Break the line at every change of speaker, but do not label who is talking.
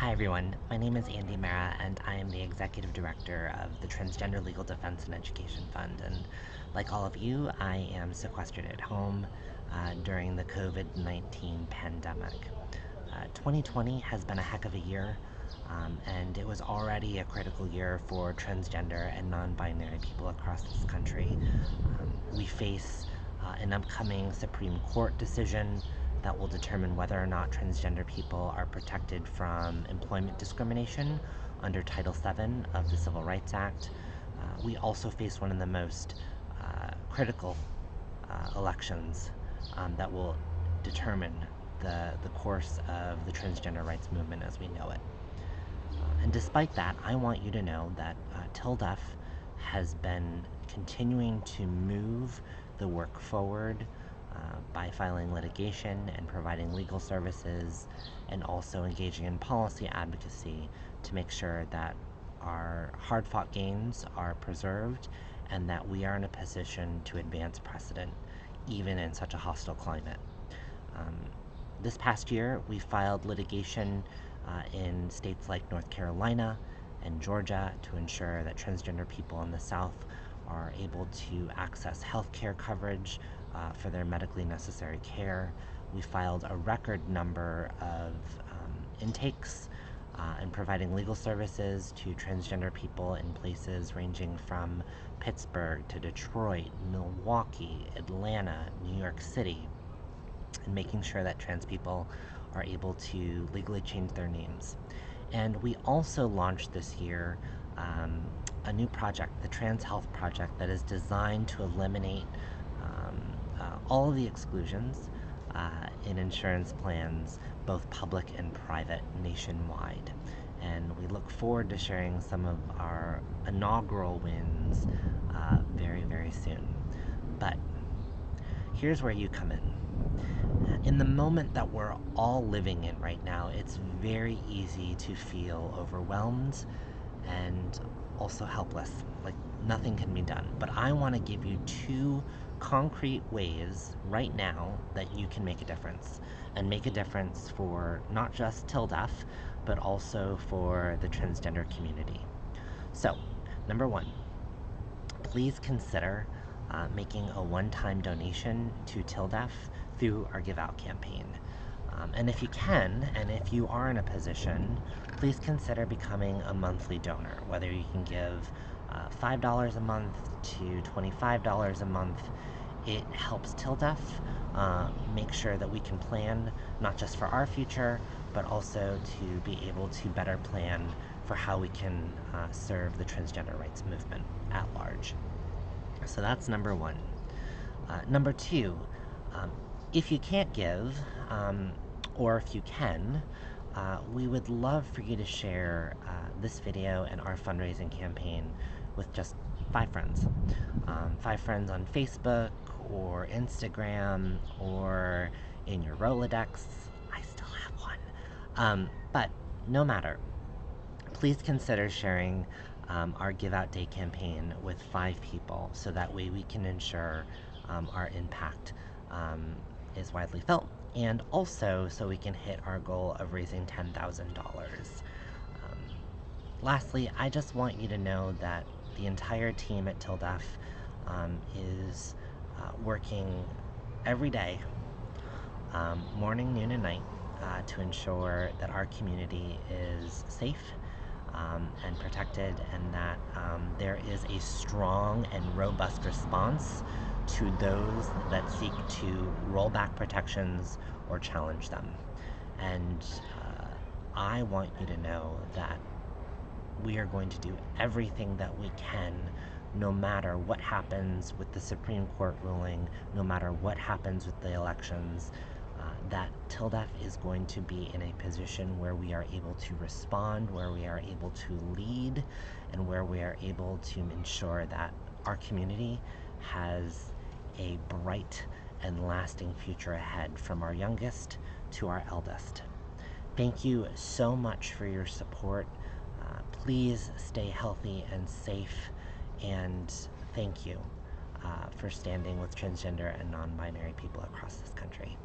Hi everyone, my name is Andy Mara and I am the Executive Director of the Transgender Legal Defense and Education Fund, and like all of you, I am sequestered at home during the COVID-19 pandemic. 2020 has been a heck of a year, and it was already a critical year for transgender and non-binary people across this country. We face an upcoming Supreme Court decision that will determine whether or not transgender people are protected from employment discrimination under Title VII of the Civil Rights Act. We also face one of the most critical elections that will determine the course of the transgender rights movement as we know it. And despite that, I want you to know that TLDEF has been continuing to move the work forward by filing litigation and providing legal services, and also engaging in policy advocacy to make sure that our hard-fought gains are preserved and that we are in a position to advance precedent even in such a hostile climate. This past year, we filed litigation in states like North Carolina and Georgia to ensure that transgender people in the South are able to access health care coverage for their medically necessary care. We filed a record number of intakes and providing legal services to transgender people in places ranging from Pittsburgh to Detroit, Milwaukee, Atlanta, New York City, and making sure that trans people are able to legally change their names. And we also launched this year a new project, the Trans Health Project, that is designed to eliminate all of the exclusions in insurance plans, both public and private, nationwide. And we look forward to sharing some of our inaugural wins very, very soon. But here's where you come in. In the moment that we're all living in right now, it's very easy to feel overwhelmed and also helpless, like nothing can be done. But I want to give you two concrete ways right now that you can make a difference, and make a difference for not just TLDEF, but also for the transgender community. So, number one, please consider making a one-time donation to TLDEF through our Give Out campaign. And if you can, and if you are in a position, please consider becoming a monthly donor, whether you can give $5 a month to $25 a month. It helps TLDEF make sure that we can plan not just for our future, but also to be able to better plan for how we can serve the transgender rights movement at large. So that's number one. Number two, if you can't give, or if you can, we would love for you to share this video and our fundraising campaign with just 5 friends. 5 friends on Facebook or Instagram or in your Rolodex. I still have one. But no matter, please consider sharing our Give Out Day campaign with 5 people, so that way we can ensure our impact is widely felt, and also so we can hit our goal of raising $10,000. Lastly, I just want you to know that the entire team at TLDEF is working every day, morning, noon, and night, to ensure that our community is safe and protected, and that there is a strong and robust response to those that seek to roll back protections or challenge them. And I want you to know that we are going to do everything that we can, no matter what happens with the Supreme Court ruling, no matter what happens with the elections, that TLDEF is going to be in a position where we are able to respond, where we are able to lead, and where we are able to ensure that our community has a bright and lasting future ahead, from our youngest to our eldest. Thank you so much for your support. Please stay healthy and safe, and thank you for standing with transgender and non-binary people across this country.